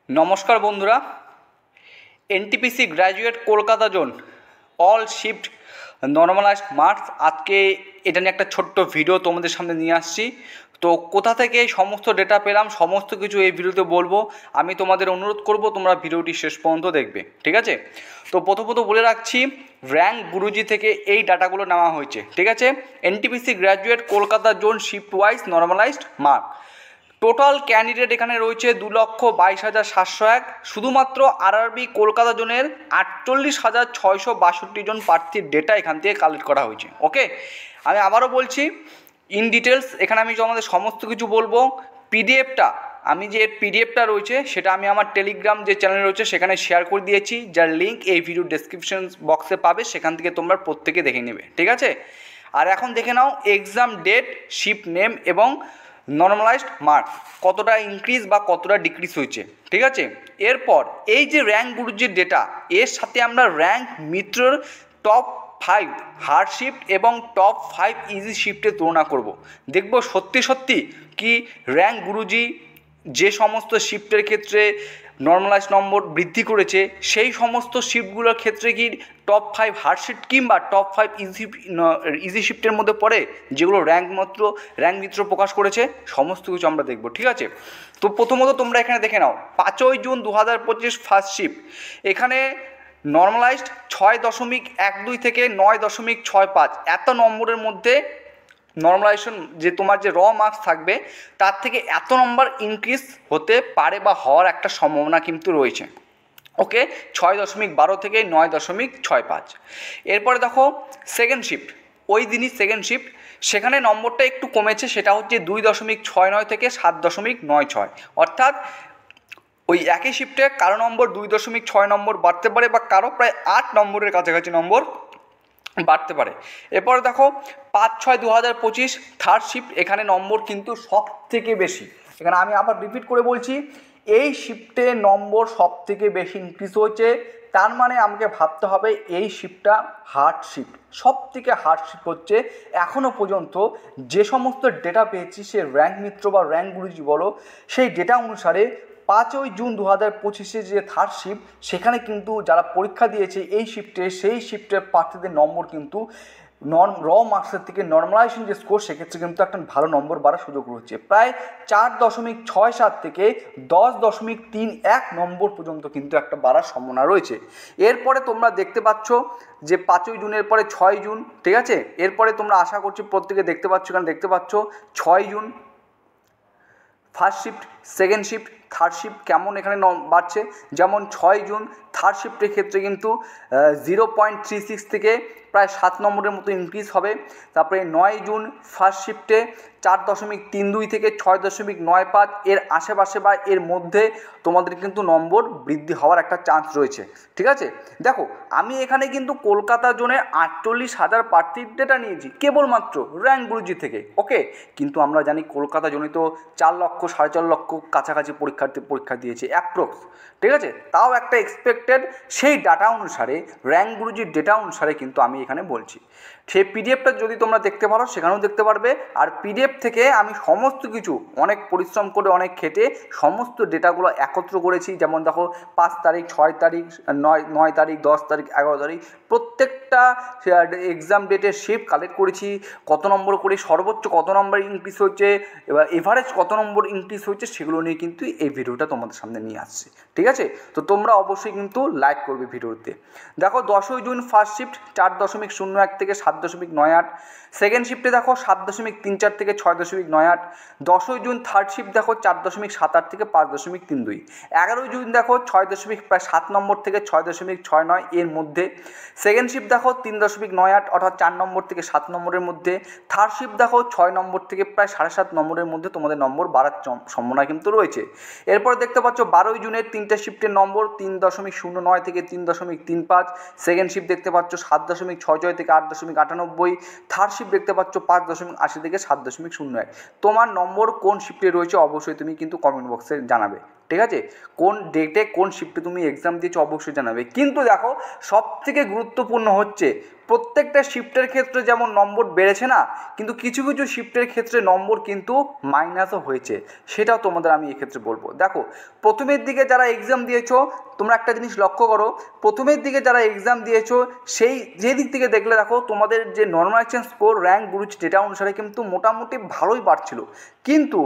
নমস্কার বন্ধুরা, NTPC graduate Kolkata zone all shift normalised marks. আজকে এটা নিয়ে একটা ছোট্ট ভিডিও তোমাদের সামনে নিয়ে আসছি। তো কোথা থেকে এই সমস্ত ডেটা পেলাম সমস্ত কিছু এই ভিডিওতে বলবো। আমি তোমাদের অনুরোধ করব তোমরা ভিডিওটি শেষ পর্যন্ত দেখবে, ঠিক আছে? তো প্রথমত বলে রাখছি, র্যাঙ্ক গুরুজি থেকে এই ডাটাগুলো নেওয়া হয়েছে, ঠিক আছে? NTPC graduate Kolkata zone shift wise normalised mark. Total candidate এখানে রয়েছে 2,22,701। শুধুমাত্র আরআরবি কলকাতা জোনের 48,662 জন প্রার্থীর ডেটা এখান থেকে কালেক্ট করা হয়েছে। ওকে, আমি আবারও বলছি ইন ডিটেলস, এখানে আমি তোমাদের সমস্ত কিছু বলবো। পিডিএফটা আমি যে পিডিএফটা রয়েছে সেটা আমি আমার টেলিগ্রাম যে চ্যানেল রয়েছে সেখানে শেয়ার করে দিয়েছি, যার লিঙ্ক এই ভিডিও ডেসক্রিপশন বক্সে পাবে, সেখান থেকে তোমরা প্রত্যেকে দেখে নেবে, ঠিক আছে? আর এখন দেখে নাও এক্সাম ডেট, শিফট নেম এবং নর্মালাইজড মার্ক কতটা ইনক্রিজ বা কতটা ডিক্রিজ হয়েছে, ঠিক আছে? এরপর এই যে র্যাঙ্ক গুরুজির ডেটা, এর সাথে আমরা র্যাঙ্ক মিত্রর টপ 5 হার্ড শিফট এবং টপ 5 ইজি শিফটের তুলনা করব। দেখব সত্যি সত্যি কি র্যাঙ্ক গুরুজি যে সমস্ত শিফটের ক্ষেত্রে নর্মালাইজ নম্বর বৃদ্ধি করেছে সেই সমস্ত শিফটগুলোর ক্ষেত্রে কি টপ 5 হার্ড শিফট কিংবা টপ 5 ইজি শিফটের মধ্যে পড়ে, যেগুলো র্যাঙ্ক মিত্র প্রকাশ করেছে। সমস্ত কিছু আমরা দেখব, ঠিক আছে? তো প্রথমত তোমরা এখানে দেখে নাও 5ই জুন 2025 ফার্স্ট শিফট। এখানে নর্মালাইজড 6.12 থেকে 9.65, এত নম্বরের মধ্যে নর্মালাইজেশন যে তোমার যে মার্কস থাকবে তার থেকে এত নম্বর ইনক্রিজ হতে পারে বা হওয়ার একটা সম্ভাবনা কিন্তু রয়েছে। ওকে, 6.12 থেকে 9.65। এরপরে দেখো সেকেন্ড শিফট, ওই দিনই সেকেন্ড শিফট, সেখানে নম্বরটা একটু কমেছে, সেটা হচ্ছে 2.69 থেকে 7.96। অর্থাৎ ওই একই শিফটে কারো নম্বর 2.6 নম্বর বাড়তে পারে বা কারো প্রায় 8 নম্বরের কাছাকাছি নম্বর বাড়তে পারে। এরপর দেখো 5/6/2025 থার্ড শিফট, এখানে নম্বর কিন্তু সব থেকে বেশি। এখানে আমি আবার রিপিট করে বলছি, এই শিফটে নম্বর সব থেকে বেশি ইনক্রিজ হয়েছে। তার মানে আমাকে ভাবতে হবে এই শিফটটা হার্ড শিফট, সব থেকে হার্ড শিফট হচ্ছে। এখনও পর্যন্ত যে সমস্ত ডেটা পেয়েছি, সে র্যাঙ্ক মিত্র বা র্যাঙ্ক গুরুজি বলো, সেই ডেটা অনুসারে 5ই জুন 2025 যে থার্ড শিফট, সেখানে কিন্তু যারা পরীক্ষা দিয়েছে এই শিফটে, সেই শিফটের প্রার্থীদের নম্বর কিন্তু মার্কসের থেকে নর্মালাইজেশন যে স্কোর, সেক্ষেত্রে কিন্তু একটা ভালো নম্বর বাড়ার সুযোগ রয়েছে। প্রায় 4.67 থেকে 10.31 নম্বর পর্যন্ত কিন্তু একটা বাড়ার সম্ভাবনা রয়েছে। এরপরে তোমরা দেখতে পাচ্ছ যে 5ই জুনের পরে 6ই জুন, ঠিক আছে? এরপরে তোমরা আশা করছি প্রত্যেকে দেখতে পাচ্ছ, কারণ দেখতে পাচ্ছ 6ই June first shift, second shift, third shift কেমন এখানে বাড়ছে। যেমন 6ই জুন থার্ড শিফটের ক্ষেত্রে কিন্তু 0.36 থেকে প্রায় 7 নম্বরের মতো ইনক্রিজ হবে। তারপরে 9ই জুন ফার্স্ট শিফটে 4.32 থেকে 6.95, এর আশেপাশে বা এর মধ্যে তোমাদের কিন্তু নম্বর বৃদ্ধি হওয়ার একটা চান্স রয়েছে, ঠিক আছে? দেখো আমি এখানে কিন্তু কলকাতা জোনে 48,000 প্রার্থীর ডেটা নিয়েছি কেবলমাত্র র্যাঙ্ক গুরুজি থেকে। ওকে, কিন্তু আমরা জানি কলকাতা জোনে তো 4 লক্ষ 4.5 লক্ষ কাছাকাছি পরীক্ষা দিয়েছে অ্যাপ্রক্স, ঠিক আছে? তাও একটা এক্সপেক্টেড সেই ডাটা অনুসারে, র্যাঙ্ক গুরুজির ডেটা অনুসারে কিন্তু আমি এখানে বলছি। সেই পিডিএফটা যদি তোমরা দেখতে পারো সেখানেও দেখতে পারবে। আর পিডিএফ থেকে আমি সমস্ত কিছু অনেক পরিশ্রম করে অনেক খেটে সমস্ত ডেটাগুলো একত্র করেছি। যেমন দেখো 5 তারিখ, 6 তারিখ, 9 তারিখ, 10 তারিখ, 11 তারিখ, প্রত্যেকটা এক্সাম ডেটের শিফট কালেক্ট করেছি। কত নম্বর করে সর্বোচ্চ কত নম্বর ইনক্রিজ হয়েছে, এবার এভারেজ কত নম্বর ইনক্রিজ হয়েছে, সেগুলো নিয়ে কিন্তু এই ভিডিওটা তোমাদের সামনে নিয়ে আসছে, ঠিক আছে? তো তোমরা অবশ্যই কিন্তু লাইক করবে ভিডিওতে। দেখো 10ই জুন ফার্স্ট শিফট 4.01 থেকে 7.98। সেকেন্ড শিফটে দেখো 7.34 থেকে 6.98। 10ই জুন থার্ড শিফট দেখো 4.78 থেকে 5.32। 11ই জুন দেখো 6.7 নম্বর থেকে 6.69 এর মধ্যে। সেকেন্ড শিফট দেখো 3.98, অর্থাৎ 4 নম্বর থেকে 7 নম্বরের মধ্যে। থার্ড শিফট দেখো 6 নম্বর থেকে প্রায় 7.5 নম্বরের মধ্যে তোমাদের নম্বর বাড়ার সম্ভাবনা কিন্তু রয়েছে। এরপর দেখতে পাচ্ছ 12ই জুনের 3টে শিফটের নম্বর 3.09 থেকে 3.35। সেকেন্ড শিফট দেখতে পাচ্ছ 7.66 থেকে 8.98। থার্ড শিফট দেখতে পাচ্ছ 5.80 থেকে 7.01। তোমার নম্বর কোন শিফটে রয়েছে অবশ্যই তুমি কিন্তু কমেন্ট বক্সে জানাবে, ঠিক আছে? কোন ডেটে কোন শিফটে তুমি এক্সাম দিয়েছো অবশ্যই জানাবে। কিন্তু দেখো সব থেকে গুরুত্বপূর্ণ হচ্ছে প্রত্যেকটা শিফটের ক্ষেত্রে যেমন নম্বর বেড়েছে না, কিন্তু কিছু কিছু শিফটের ক্ষেত্রে নম্বর কিন্তু মাইনাসও হয়েছে, সেটাও তোমাদের আমি এক্ষেত্রে বলবো। দেখো প্রথমের দিকে যারা এক্সাম দিয়েছো তোমরা একটা জিনিস লক্ষ্য করো, প্রথমের দিকে যারা এক্সাম দিয়েছো সেই যে দিক থেকে দেখলে দেখো তোমাদের যে নর্মালাইজেশন স্কোর র্যাঙ্ক গুরুজি ডেটা অনুসারে কিন্তু মোটামুটি ভালোই বাড়ছিল, কিন্তু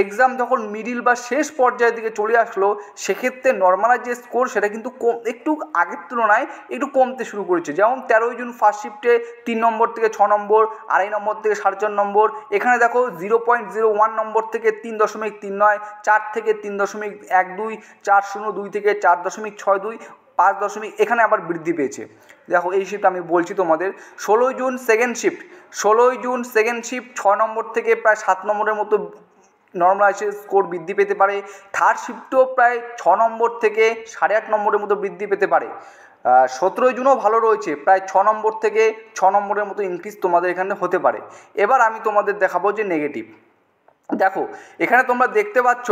এক্সাম যখন মিডিল বা শেষ পর্যায়ের দিকে চলে আসলো সেক্ষেত্রে নর্মালাইজ যে স্কোর সেটা কিন্তু একটু আগের তুলনায় একটু কমতে শুরু করেছে। যেমন 13ই জুন ফার্স্ট শিফটে 3 নম্বর থেকে 6 নম্বর, 2.5 নম্বর থেকে 4.5 নম্বর, এখানে দেখো 0.01 নম্বর থেকে 3.39, 4 থেকে 3.12, 4.02 থেকে 4.62, 5 এখানে আবার বৃদ্ধি পেয়েছে। দেখো এই শিফট আমি বলছি তোমাদের 16ই জুন সেকেন্ড শিফট, 16ই জুন সেকেন্ড শিফট 6 নম্বর থেকে প্রায় 7 নম্বরের মতো নর্মালাইজেশন স্কোর বৃদ্ধি পেতে পারে। থার্ড শিফটও প্রায় 6 নম্বর থেকে 8.5 নম্বরের মতো বৃদ্ধি পেতে পারে। 17ই জুনও ভালো রয়েছে, প্রায় 6 নম্বর থেকে 6 নম্বরের মতো ইনক্রিজ তোমাদের এখানে হতে পারে। এবার আমি তোমাদের দেখাবো যে নেগেটিভ। দেখো এখানে তোমরা দেখতে পাচ্ছ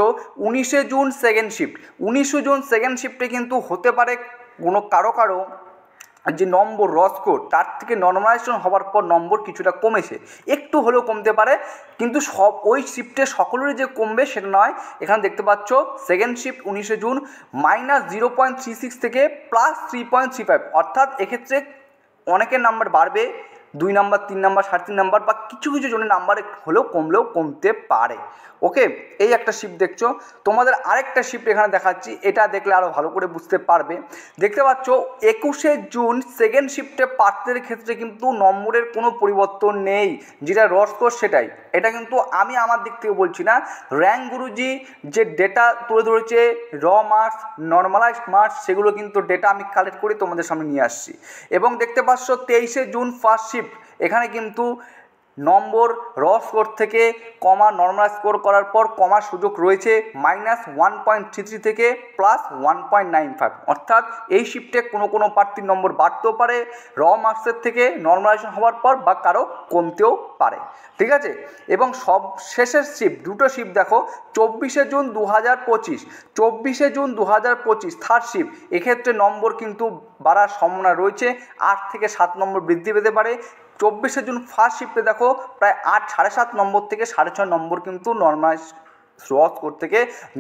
19শে জুন সেকেন্ড শিফট, 19শে জুন সেকেন্ড শিফটে কিন্তু হতে পারে কোনো কারো যে নম্বর র স্কোর তার থেকে নর্মালাইজেশন হওয়ার পর নম্বর কিছুটা কমেছে, একটু হলেও কমতে পারে, কিন্তু সব ওই শিফটে সকলেরই যে কমবে সেটা নয়। এখানে দেখতে পাচ্ছ সেকেন্ড শিফট 19শে জুন -0.36 থেকে +3.35, অর্থাৎ এক্ষেত্রে অনেকের নাম্বার বাড়বে, 2 নাম্বার 3 নাম্বার 3.5 নাম্বার বা কিছু কিছু জনের নাম্বার হলেও কমতে পারে। ওকে, এই একটা শিফট দেখছো। তোমাদের আরেকটা শিফট এখানে দেখাচ্ছি, এটা দেখলে আরও ভালো করে বুঝতে পারবে। দেখতে পাচ্ছ 21শে জুন সেকেন্ড শিফটে প্রার্থীদের ক্ষেত্রে কিন্তু নম্বরের কোনো পরিবর্তন নেই, যেটা র স্কোর সেটাই। এটা কিন্তু আমি আমার দিক থেকে বলছি না, র্যাঙ্ক গুরুজি যে ডেটা তুলে ধরেছে র মার্কস নর্মালাইজড মার্কস সেগুলো কিন্তু ডেটা আমি কালেক্ট করে তোমাদের সামনে নিয়ে আসছি। এবং দেখতে পাচ্ছ 23শে জুন ফার্স্ট শিফট, এখানে কিন্তু নম্বর র স্কোর থেকে কমা নর্মাল স্কোর করার পর কমার সুযোগ রয়েছে -1.33 থেকে +1.95, অর্থাৎ এই শিফটে কোনো প্রার্থীর নম্বর বাড়তেও পারে র মার্কসের থেকে নর্মালাইজেশন হওয়ার পর, বা কারো কমতেও পারে। ঠিক আছে, এবং সব শেষের শিফট দুটো শিফট দেখো 24শে জুন 2025, 24শে জুন 2025 থার্ড শিফট, এক্ষেত্রে নম্বর কিন্তু বাড়ার সম্ভাবনা রয়েছে, 8 থেকে 7 নম্বর বৃদ্ধি পেতে পারে। 24শে জুন ফার্স্ট শিফটে দেখো প্রায় 8.5 নম্বর থেকে 6.5 নম্বর কিন্তু নর্মালাইজ স্কোর থেকে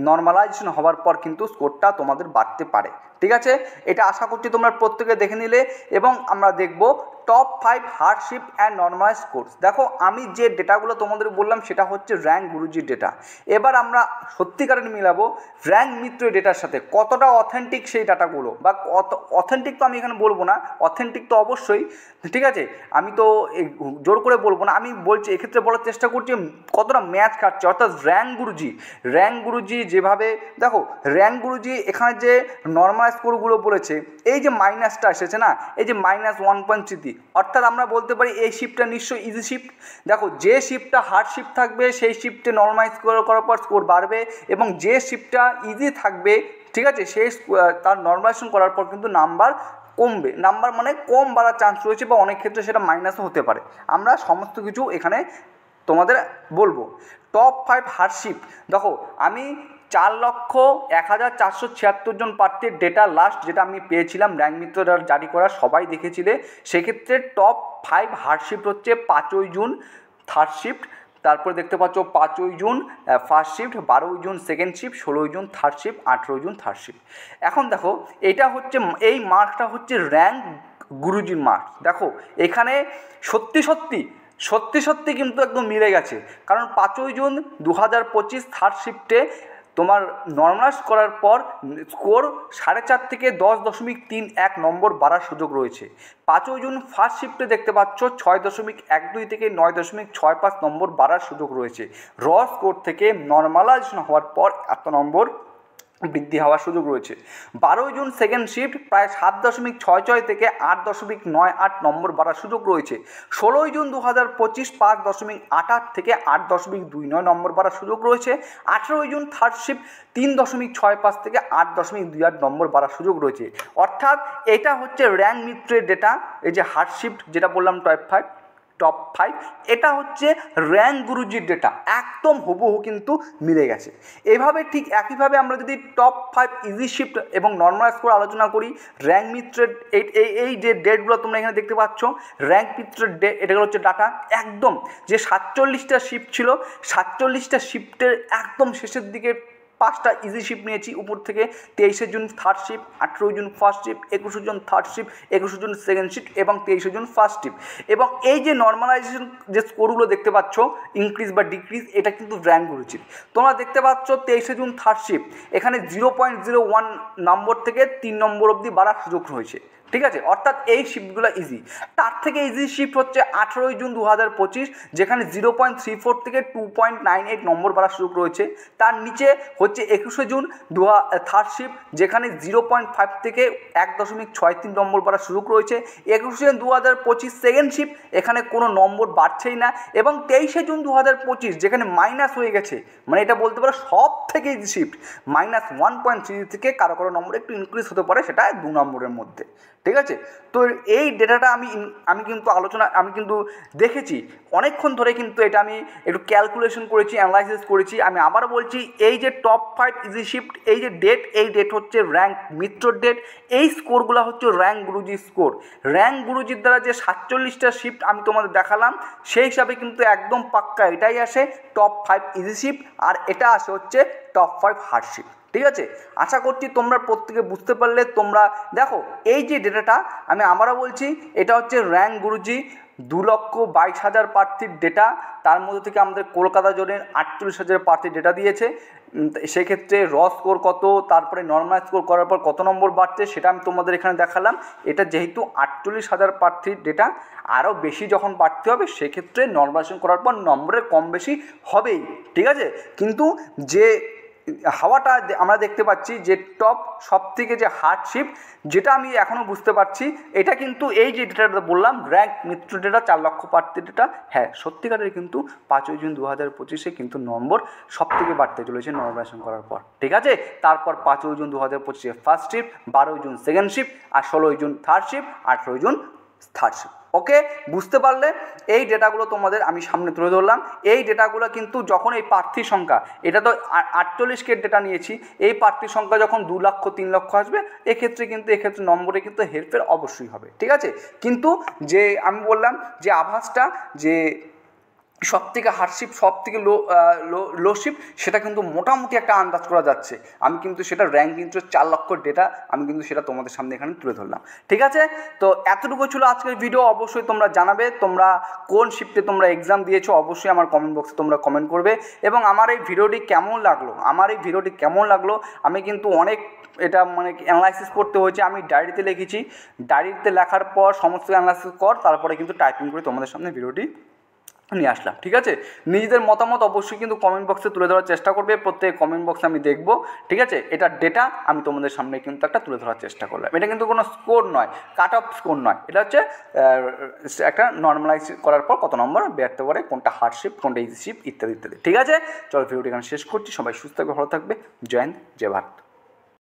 নর্মালাইজেশন হওয়ার পর কিন্তু স্কোরটা তোমাদের বাড়তে পারে। ঠিক আছে, এটা আশা করছি তোমরা প্রত্যেকে দেখে নিলে। এবং আমরা দেখব top 5 hardship and normalise course. দেখো আমি যে ডেটাগুলো তোমাদের বললাম সেটা হচ্ছে র্যাঙ্ক গুরুজির ডেটা। এবার আমরা সত্যিকারের মিলাবো র্যাঙ্ক মিত্র ডেটার সাথে, কতটা অথেন্টিক সেই ডাটাগুলো, বা অথেন্টিক তো আমি এখানে বলবো না, অথেন্টিক তো অবশ্যই, ঠিক আছে, আমি তো জোর করে বলবো না, আমি বলছি এক্ষেত্রে বলার চেষ্টা করছি কতটা ম্যাচ খাচ্ছে। অর্থাৎ র্যাঙ্ক গুরুজি যেভাবে দেখো, র্যাঙ্ক গুরুজি এখানে যে নর্মাল স্কোরগুলো বলেছে, এই যে মাইনাসটা এসেছে না, এই যে -1.33, অর্থাৎ আমরা বলতে পারি এই শিফটটা নিশ্চয়ই ইজি শিফট। দেখো যে শিফটটা হার্ড শিফট থাকবে সেই শিফটে নর্মালাইজ করার পর স্কোর বাড়বে, এবং যে শিফটটা ইজি থাকবে, ঠিক আছে, সেই তার নর্মালাইজেশন করার পর কিন্তু নাম্বার কমবে, নাম্বার মানে কম বাড়ার চান্স রয়েছে, বা অনেক ক্ষেত্রে সেটা মাইনাসও হতে পারে। আমরা সমস্ত কিছু এখানে তোমাদের বলবো। টপ 5 হার্ডশিপ দেখো, আমি 4,01,476 জন প্রার্থীর ডেটা লাস্ট যেটা আমি পেয়েছিলাম র্যাঙ্ক মিত্র জারি করা, সবাই দেখেছিলে। সেক্ষেত্রে টপ 5 হার্ডশিপ হচ্ছে 5ই জুন থার্ড শিফট, তারপরে দেখতে পাচ্ছ 5ই জুন ফার্স্ট শিফট, 12ই জুন সেকেন্ড শিফট, 16ই জুন থার্ড শিফট, 18ই জুন থার্ড শিফট। এখন দেখো এটা হচ্ছে, এই মার্কসটা হচ্ছে র্যাঙ্ক গুরুজির মার্কস। দেখো এখানে সত্যি কিন্তু একদম মিলে গেছে, কারণ 5ই জুন 2025 থার্ড শিফটে তোমার নর্মালাইজ করার পর স্কোর 4.5 থেকে 10.31 নম্বর বাড়ার সুযোগ রয়েছে। 5ই জুন ফার্স্ট শিফটে দেখতে পাচ্ছ 6.12 থেকে 9.65 নম্বর বাড়ার সুযোগ রয়েছে। র স্কোর থেকে নর্মালাইজেশন হওয়ার পর এত নম্বর বৃদ্ধি হওয়ার সুযোগ রয়েছে। 12ই জুন সেকেন্ড শিফট প্রায় 7.66 থেকে 8.98 নম্বর বাড়ার সুযোগ রয়েছে। 16ই জুন 2025 5.88 থেকে 8.29 নম্বর বাড়ার সুযোগ রয়েছে। 18ই জুন থার্ড শিফট 3.65 থেকে 8.28 নম্বর বাড়ার সুযোগ রয়েছে। অর্থাৎ এটা হচ্ছে র্যাঙ্ক মিত্রের ডেটা, এই যে হার্ড শিফট যেটা বললাম টপ 5, এটা হচ্ছে র্যাঙ্ক গুরুজির ডেটা, একদম হুবহু কিন্তু মিলে গেছে। এভাবে ঠিক একইভাবে আমরা যদি টপ 5 ইজি শিফট এবং নর্মালাইজ করে আলোচনা করি, র্যাঙ্ক মিত্রের এই যে ডেটগুলো তোমরা এখানে দেখতে পাচ্ছ, র্যাঙ্ক মিত্রের ডেট, এটা হচ্ছে ডাটা একদম যে 47টা শিফট ছিল, 47টা শিফটের একদম শেষের দিকে 5টা ইজি শিফট নিয়েছি উপর থেকে। 23শে June third shift, 18 June first shift, 21শে জুন থার্ড শিফট, 21শে জুন সেকেন্ড শিফট এবং 23শে জুন ফার্স্ট শিফট। এবং এই যে নর্মালাইজেশন যে স্কোরগুলো দেখতে পাচ্ছ, ইনক্রিজ বা ডিক্রিজ, এটা কিন্তু র্যাঙ্ক গুরুজির। তোমরা দেখতে পাচ্ছ 23শে জুন থার্ড শিফট, এখানে 0.01 নম্বর থেকে 3 নম্বর অবধি বাড়ার সুযোগ রয়েছে, ঠিক আছে, অর্থাৎ এই শিফটগুলো ইজি। তার থেকে ইজি শিফট হচ্ছে 18ই জুন 2025, যেখানে 0.34 থেকে 2.98 নম্বর বাড়ার সুযোগ রয়েছে। তার নিচে হচ্ছে 21শে জুন থার্ড শিফট, যেখানে 0.5 থেকে 1.63 নম্বর বাড়ার সুযোগ রয়েছে। 21শে জুন 2025 সেকেন্ড শিফট, এখানে কোনো নম্বর বাড়ছেই না। এবং 23শে জুন 2025, যেখানে মাইনাস হয়ে গেছে, মানে এটা বলতে পারো সব থেকে ইজি শিফট, -1.3 থেকে কারো কারো নম্বর একটু ইনক্রিজ হতে পারে, সেটা 2 নম্বরের মধ্যে, ঠিক আছে। তো এই ডেটাটা আমি কিন্তু দেখেছি অনেকক্ষণ ধরে, কিন্তু এটা আমি একটু ক্যালকুলেশন করেছি, অ্যানালাইসিস করেছি। আমি আবারও বলছি, এই যে টপ 5 ইজি শিফট, এই যে ডেট, এই ডেট হচ্ছে র্যাঙ্ক মিত্রর ডেট, এই স্কোরগুলো হচ্ছে র্যাঙ্ক গুরুজি স্কোর। র্যাঙ্ক গুরুজির দ্বারা যে 47টা শিফট আমি তোমাদের দেখালাম, সেই হিসাবে কিন্তু একদম পাক্কা এটাই আসে টপ 5 ইজি শিফট, আর এটা আসে হচ্ছে টপ 5 হার্ড শিফট, ঠিক আছে। আশা করছি তোমরা প্রত্যেকে বুঝতে পারলে। তোমরা দেখো, এই যে ডেটাটা আমি আবারও বলছি, এটা হচ্ছে র্যাঙ্ক গুরুজি 2,22,000 প্রার্থীর ডেটা। তার মধ্যে থেকে আমাদের কলকাতা জোনের 48,000 প্রার্থীর ডেটা দিয়েছে। সেক্ষেত্রে র স্কোর কত, তারপরে নর্মাল স্কোর করার পর কত নম্বর বাড়ছে, সেটা আমি তোমাদের এখানে দেখালাম। এটা যেহেতু 48,000 প্রার্থীর ডেটা, আরও বেশি যখন বাড়তে হবে, সেক্ষেত্রে নর্মালাইজেশন করার পর নম্বরের কম বেশি হবেই, ঠিক আছে। কিন্তু যে হাওয়াটা আমরা দেখতে পাচ্ছি, যে টপ সবথেকে যে হার্ড শিফট, যেটা আমি এখনও বুঝতে পারছি, এটা কিন্তু এই যে ডেটাটা বললাম, র্যাঙ্ক মিত্র ডেটা, 4 লক্ষ প্রার্থীর ডেটা, হ্যাঁ সত্যিকারের কিন্তু 5ই জুন 2025 কিন্তু নম্বর সবথেকে বাড়তে চলেছে নর্মালাইজেশন করার পর, ঠিক আছে। তারপর 5ই জুন 2025 ফার্স্ট শিফট, 12ই জুন সেকেন্ড শিফট, আর 16ই জুন থার্ড শিফট, 18ই জুন থার্ড শিফট। ওকে, বুঝতে পারলে? এই ডেটাগুলো তোমাদের আমি সামনে তুলে ধরলাম। এই ডেটাগুলো কিন্তু যখন এই প্রার্থীর সংখ্যা, এটা তো 48K ডেটা নিয়েছি, এই প্রার্থীর সংখ্যা যখন 2 লক্ষ 3 লক্ষ আসবে, এক্ষেত্রে নম্বরে কিন্তু হেরফের অবশ্যই হবে, ঠিক আছে। কিন্তু যে আমি বললাম যে আভাসটা, যে সবথেকে হার্ড শিফট, সবথেকে লো শিফট, সেটা কিন্তু মোটামুটি একটা আন্দাজ করা যাচ্ছে। আমি কিন্তু সেটা র্যাঙ্ক কিন্তু 4 লক্ষ ডেটা আমি কিন্তু সেটা তোমাদের সামনে এখানে তুলে ধরলাম, ঠিক আছে। তো এতটুকু ছিল আজকের ভিডিও। অবশ্যই তোমরা জানাবে তোমরা কোন শিফটে তোমরা এক্সাম দিয়েছো, অবশ্যই আমার কমেন্ট বক্সে তোমরা কমেন্ট করবে। এবং আমার এই ভিডিওটি কেমন লাগলো, আমি কিন্তু অনেক এটা মানে অ্যানালাইসিস করতে হয়েছে। আমি ডায়েরিতে লিখেছি, ডায়েরিতে লেখার পর সমস্ত অ্যানালাইসিস তারপরে কিন্তু টাইপিং করে তোমাদের সামনে ভিডিওটি নিয়ে আসলাম, ঠিক আছে। নিজেদের মতামত অবশ্যই কিন্তু কমেন্ট বক্সে তুলে ধরার চেষ্টা করবে, প্রত্যেক কমেন্ট বক্সে আমি দেখব, ঠিক আছে। এটা ডেটা আমি তোমাদের সামনে কিন্তু একটা তুলে ধরার চেষ্টা করলাম। এটা কিন্তু কোনো স্কোর নয়, কাট অফ স্কোর নয়, এটা হচ্ছে একটা নর্মালাইজ করার পর কত নম্বর বেরোতে পারে, কোনটা হার্ড শিফট, কোনটা ইজি শিফট, ইত্যাদি ইত্যাদি, ঠিক আছে। চলো ভিডিওটি এখানে শেষ করছি। সবাই সুস্থ থাকবে, ভালো থাকবে। জয় হিন্দ, জয় ভারত।